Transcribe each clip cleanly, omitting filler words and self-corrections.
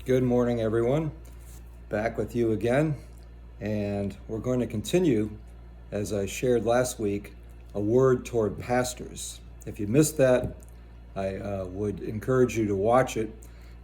Good morning, everyone. Back with you again, and we're going to continue, as I shared last week, a word toward pastors. If you missed that, I would encourage you to watch it.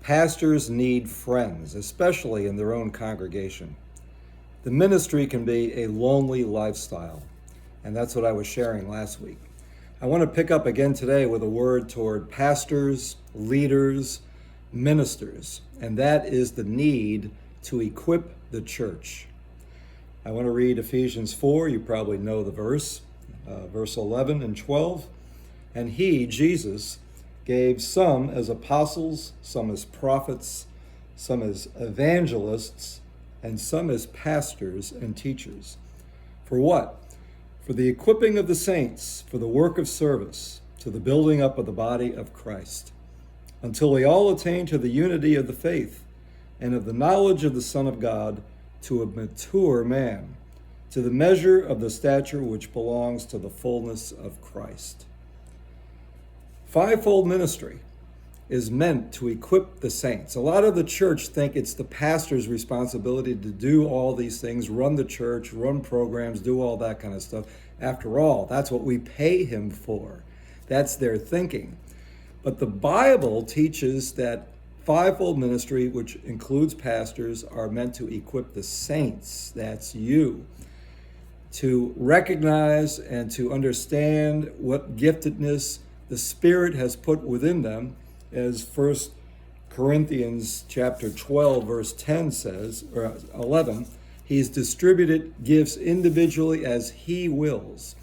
Pastors need friends, especially in their own congregation. The ministry can be a lonely lifestyle, and that's what I was sharing last week. I want to pick up again today with a word toward pastors, leaders, ministers, and that is the need to equip the church. I want to read Ephesians 4. You probably know the verse 11 and 12. And he, Jesus, gave some as apostles, some as prophets, some as evangelists, and some as pastors and teachers. For what? For the equipping of the saints, for the work of service, to the building up of the body of Christ, until we all attain to the unity of the faith and of the knowledge of the Son of God, to a mature man, to the measure of the stature which belongs to the fullness of Christ. Fivefold ministry is meant to equip the saints. A lot of the church think it's the pastor's responsibility to do all these things, run the church, run programs, do all that kind of stuff. After all, that's what we pay him for. That's their thinking. But the Bible teaches that fivefold ministry, which includes pastors, are meant to equip the saints, that's you, to recognize and to understand what giftedness the Spirit has put within them, as 1 Corinthians chapter 12, verse 10 says, or 11, he's distributed gifts individually as he wills.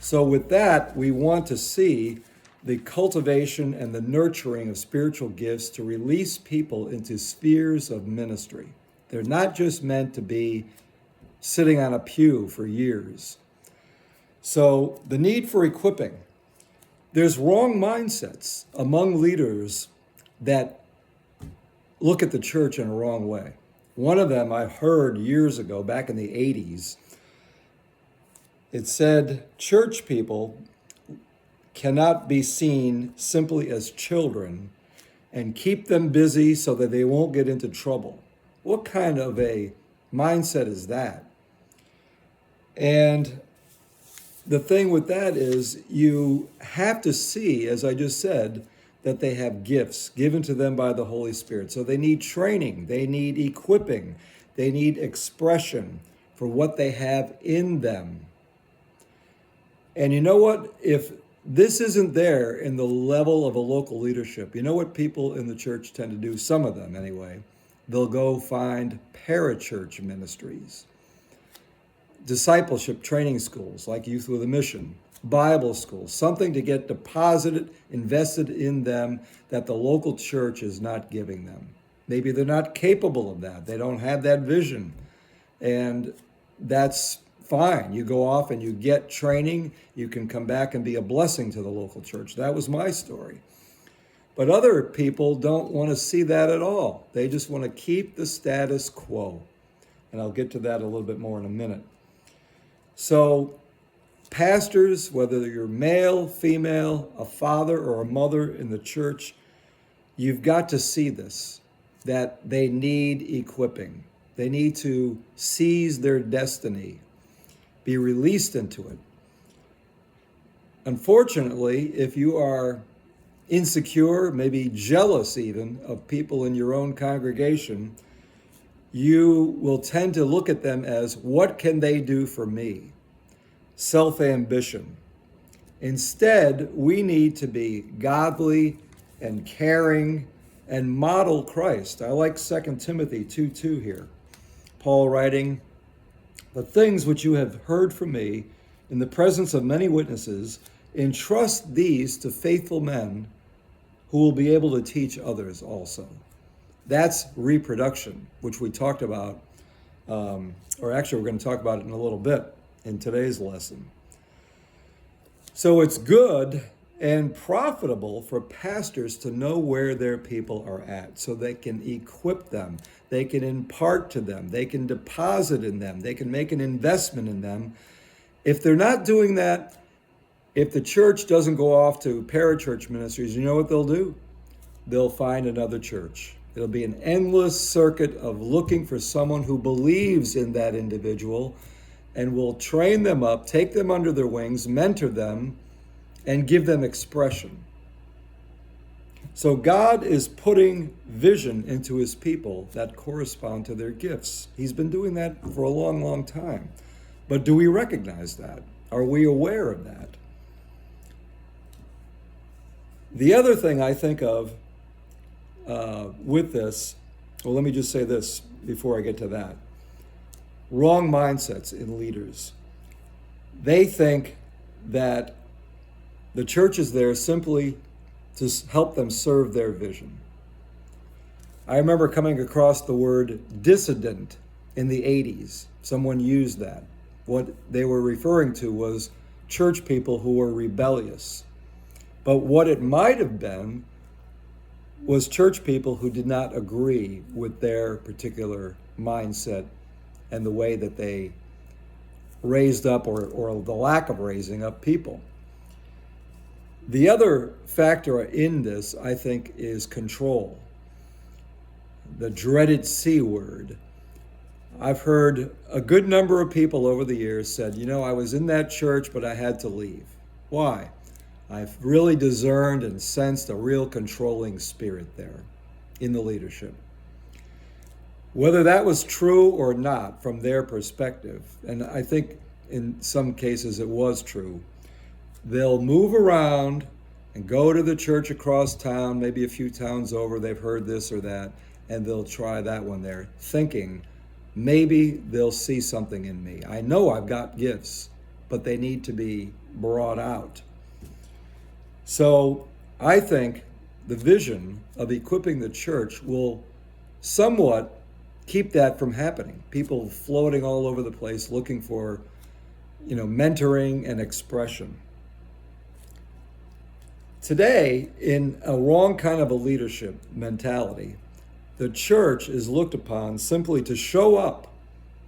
So with that, we want to see the cultivation and the nurturing of spiritual gifts to release people into spheres of ministry. They're not just meant to be sitting on a pew for years. So the need for equipping. There's wrong mindsets among leaders that look at the church in a wrong way. One of them I heard years ago, back in the 80s. It said church people cannot be seen simply as children and keep them busy so that they won't get into trouble. What kind of a mindset is that? And the thing with that is you have to see, as I just said, that they have gifts given to them by the Holy Spirit. So they need training, they need equipping, they need expression for what they have in them. And you know what? If this isn't there in the level of a local leadership, you know what people in the church tend to do, some of them anyway? They'll go find parachurch ministries, discipleship training schools like Youth with a Mission, Bible schools, something to get deposited, invested in them that the local church is not giving them. Maybe they're not capable of that. They don't have that vision. And that's fine. You go off and you get training. You can come back and be a blessing to the local church. That was my story. But other people don't want to see that at all. They just want to keep the status quo. And I'll get to that a little bit more in a minute. So pastors, whether you're male, female, a father or a mother in the church, you've got to see this, that they need equipping. They need to seize their destiny, be released into it. Unfortunately, if you are insecure, maybe jealous even, of people in your own congregation, you will tend to look at them as, what can they do for me? Self-ambition. Instead, we need to be godly and caring and model Christ. I like 2 Timothy 2:2 here. Paul writing, the things which you have heard from me in the presence of many witnesses, entrust these to faithful men who will be able to teach others also. That's reproduction, which we talked about, or actually we're going to talk about it in a little bit in today's lesson. So it's good and profitable for pastors to know where their people are at so they can equip them, they can impart to them, they can deposit in them, they can make an investment in them. If they're not doing that, if the church doesn't go off to parachurch ministries, you know what they'll do? They'll find another church. It'll be an endless circuit of looking for someone who believes in that individual and will train them up, take them under their wings, mentor them, and give them expression. So God is putting vision into his people that correspond to their gifts. He's been doing that for a long, long time. But do we recognize that? Are we aware of that? The other thing I think of with this, well, let me just say this before I get to that. Wrong mindsets in leaders. They think that the church is there simply to help them serve their vision. I remember coming across the word dissident in the 80s. Someone used that. What they were referring to was church people who were rebellious. But what it might have been was church people who did not agree with their particular mindset and the way that they raised up or the lack of raising up people. The other factor in this, I think, is control. The dreaded C word. I've heard a good number of people over the years said, I was in that church, but I had to leave. Why? I've really discerned and sensed a real controlling spirit there in the leadership. Whether that was true or not from their perspective, and I think in some cases it was true, they'll move around and go to the church across town, maybe a few towns over, they've heard this or that, and they'll try that one there, thinking maybe they'll see something in me. I know I've got gifts, but they need to be brought out. So I think the vision of equipping the church will somewhat keep that from happening. People floating all over the place looking for, mentoring and expression. Today, in a wrong kind of a leadership mentality, the church is looked upon simply to show up.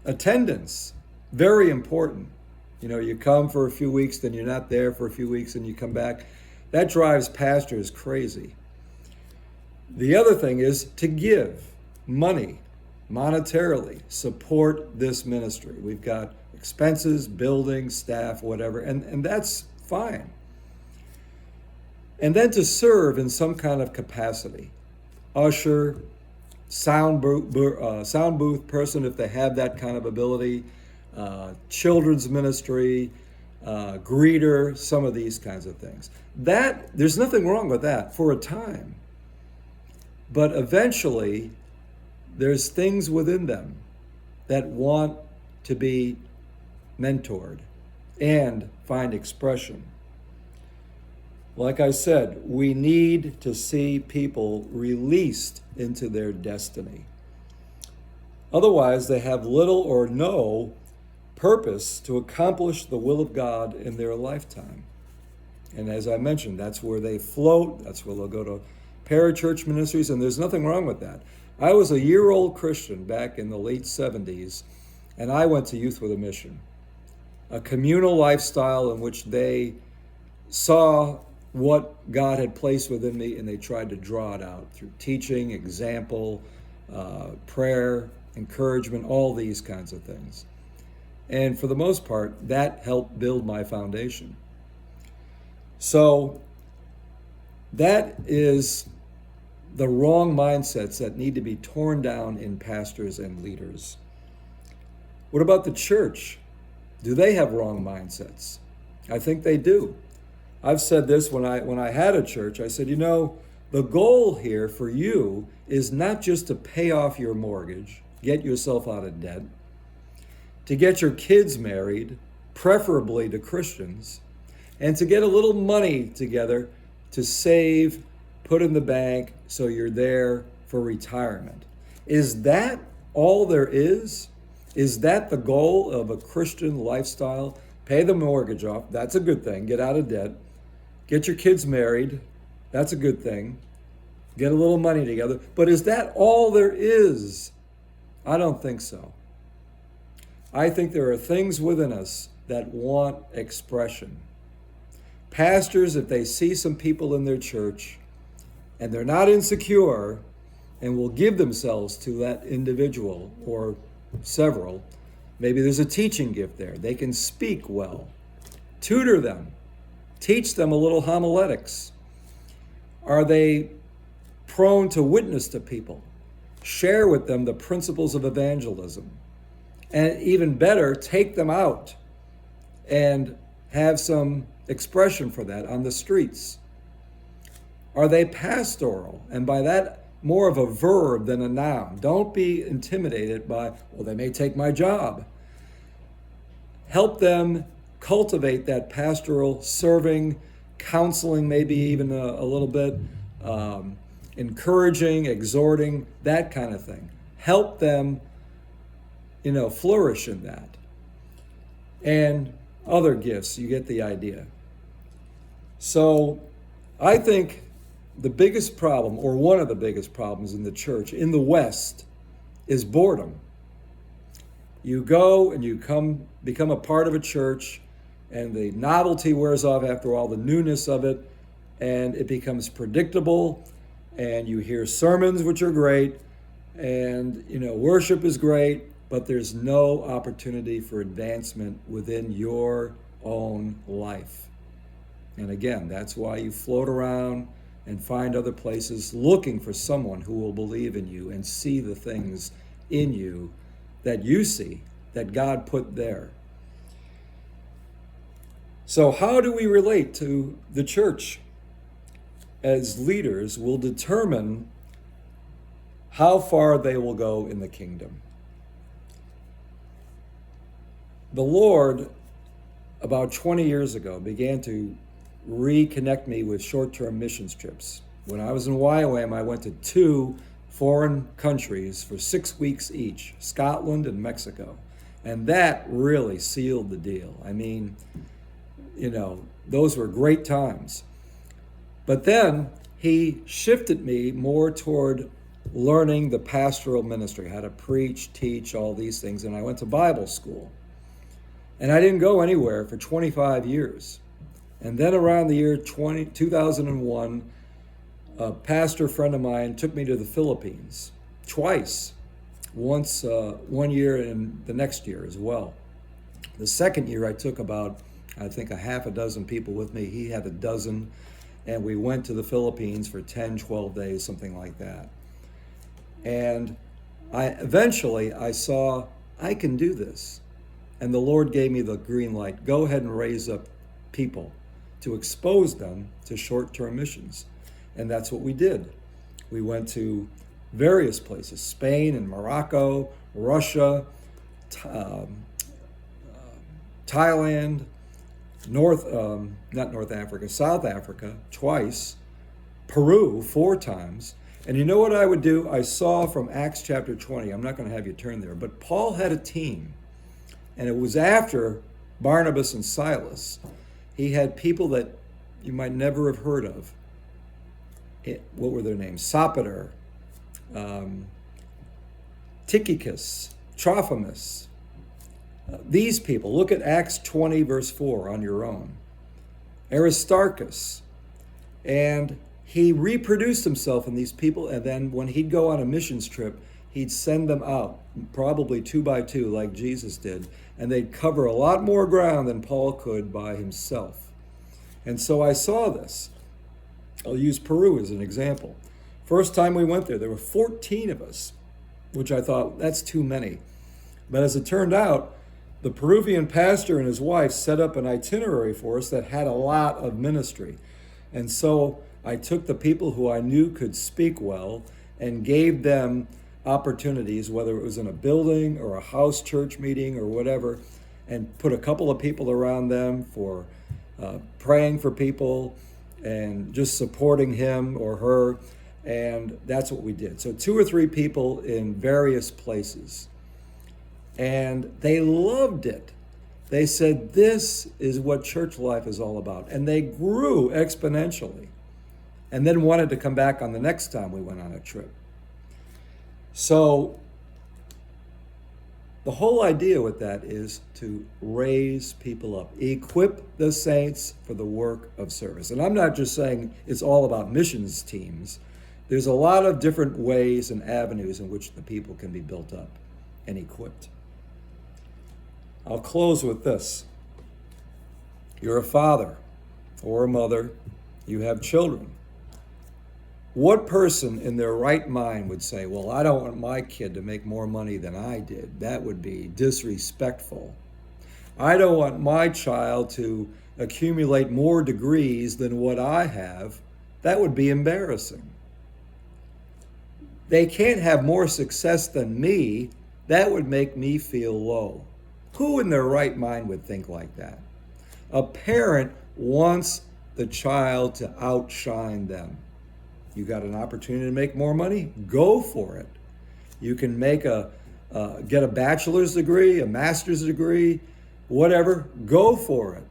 Attendance, very important. You come for a few weeks, then you're not there for a few weeks, and you come back. That drives pastors crazy. The other thing is to give money, monetarily, support this ministry. We've got expenses, buildings, staff, whatever, and that's fine. And then to serve in some kind of capacity. Usher, sound booth person if they have that kind of ability, children's ministry, greeter, some of these kinds of things. There's nothing wrong with that for a time. But eventually, there's things within them that want to be mentored and find expression. Like I said, we need to see people released into their destiny. Otherwise, they have little or no purpose to accomplish the will of God in their lifetime. And as I mentioned, that's where they float. That's where they'll go to parachurch ministries, and there's nothing wrong with that. I was a year-old Christian back in the late 70s, and I went to Youth with a Mission, a communal lifestyle in which they saw what God had placed within me, and they tried to draw it out through teaching, example, prayer, encouragement, all these kinds of things. And for the most part, that helped build my foundation. So that is the wrong mindsets that need to be torn down in pastors and leaders. What about the church? Do they have wrong mindsets? I think they do. I've said this when I had a church. I said, the goal here for you is not just to pay off your mortgage, get yourself out of debt, to get your kids married, preferably to Christians, and to get a little money together to save, put in the bank, so you're there for retirement. Is that all there is? Is that the goal of a Christian lifestyle? Pay the mortgage off, that's a good thing, get out of debt. Get your kids married, that's a good thing. Get a little money together. But is that all there is? I don't think so. I think there are things within us that want expression. Pastors, if they see some people in their church and they're not insecure, and will give themselves to that individual or several. Maybe there's a teaching gift there. They can speak well. Tutor them. Teach them a little homiletics. Are they prone to witness to people? Share with them the principles of evangelism. And even better, take them out and have some expression for that on the streets. Are they pastoral? And by that, more of a verb than a noun. Don't be intimidated by, well, they may take my job. Help them cultivate that pastoral serving, counseling, maybe even a little bit, encouraging, exhorting, that kind of thing. Help them, flourish in that. And other gifts, you get the idea. So I think the biggest problem, or one of the biggest problems in the church in the West, is boredom. You go and you become a part of a church, and the novelty wears off after all, the newness of it, and it becomes predictable, and you hear sermons which are great, and worship is great, but there's no opportunity for advancement within your own life. And again, that's why you float around and find other places looking for someone who will believe in you and see the things in you that you see, that God put there. So how do we relate to the church as leaders will determine how far they will go in the kingdom. The Lord, about 20 years ago, began to reconnect me with short-term missions trips. When I was in YWAM, I went to 2 foreign countries for 6 weeks each, Scotland and Mexico. And that really sealed the deal. I mean, those were great times. But then he shifted me more toward learning the pastoral ministry, how to preach, teach, all these things. And I went to Bible school. And I didn't go anywhere for 25 years. And then around the year 2001, a pastor friend of mine took me to the Philippines twice, once 1 year and the next year as well. The second year I took about, I think, a half a dozen people with me. He had a dozen, and we went to the Philippines for 10, 12 days, something like that. And eventually I saw, I can do this. And the Lord gave me the green light. Go ahead and raise up people to expose them to short-term missions. And that's what we did. We went to various places, Spain and Morocco, Russia, Thailand, South Africa twice, Peru 4 times. And you know what I would do? I saw from Acts chapter 20, I'm not going to have you turn there, but Paul had a team. And it was after Barnabas and Silas. He had people that you might never have heard of. What were their names? Sopater, Tychicus, Trophimus. These people, look at Acts 20 verse 4 on your own. Aristarchus. And he reproduced himself in these people, and then when he'd go on a missions trip, he'd send them out, probably 2 by 2 like Jesus did, and they'd cover a lot more ground than Paul could by himself. And so I saw this. I'll use Peru as an example. First time we went there were 14 of us, which I thought, that's too many. But as it turned out, the Peruvian pastor and his wife set up an itinerary for us that had a lot of ministry. And so I took the people who I knew could speak well and gave them opportunities, whether it was in a building or a house church meeting or whatever, and put a couple of people around them for praying for people and just supporting him or her. And that's what we did. So 2 or 3 people in various places. And they loved it. They said, this is what church life is all about. And they grew exponentially. And then wanted to come back on the next time we went on a trip. So the whole idea with that is to raise people up, equip the saints for the work of service. And I'm not just saying it's all about missions teams. There's a lot of different ways and avenues in which the people can be built up and equipped. I'll close with this. You're a father or a mother. You have children. What person in their right mind would say, well, I don't want my kid to make more money than I did? That would be disrespectful. I don't want my child to accumulate more degrees than what I have. That would be embarrassing. They can't have more success than me. That would make me feel low. Who in their right mind would think like that? A parent wants the child to outshine them. You got an opportunity to make more money? Go for it. You can get a bachelor's degree, a master's degree, whatever. Go for it.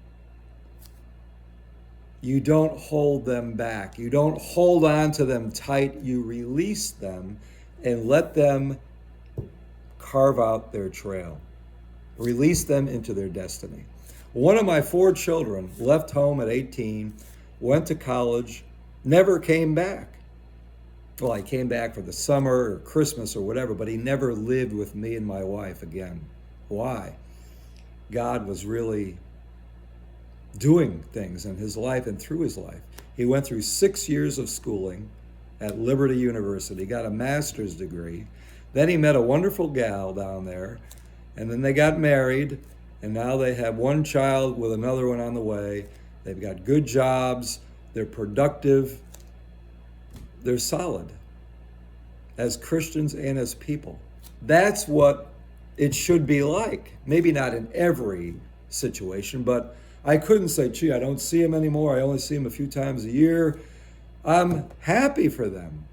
You don't hold them back. You don't hold on to them tight. You release them and let them carve out their trail. Release them into their destiny. One of my 4 children left home at 18, went to college, never came back. Well, he came back for the summer or Christmas or whatever, but he never lived with me and my wife again. Why? God was really doing things in his life and through his life. He went through 6 years of schooling at Liberty University, got a master's degree. Then he met a wonderful gal down there, and then they got married, and now they have 1 child with another one on the way. They've got good jobs, they're productive, they're solid as Christians and as people. That's what it should be like. Maybe not in every situation, but I couldn't say, gee, I don't see him anymore. I only see him a few times a year. I'm happy for them.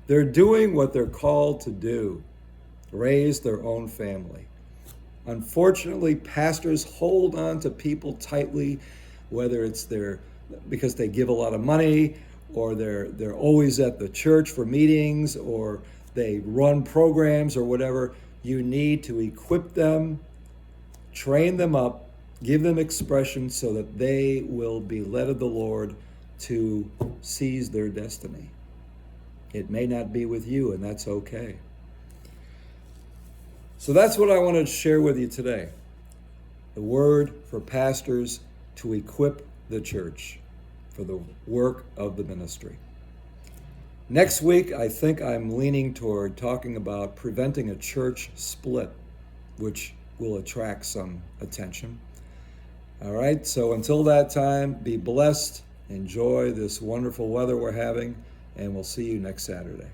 They're doing what they're called to do, raise their own family. Unfortunately, pastors hold on to people tightly, whether it's because they give a lot of money, or they're always at the church for meetings, or they run programs or whatever. You need to equip them, train them up, give them expression so that they will be led of the Lord to seize their destiny. It may not be with you, and that's okay. So that's what I wanted to share with you today. The word for pastors to equip the church for the work of the ministry. Next week, I think I'm leaning toward talking about preventing a church split, which will attract some attention. All right, so until that time, be blessed, enjoy this wonderful weather we're having, and we'll see you next Saturday.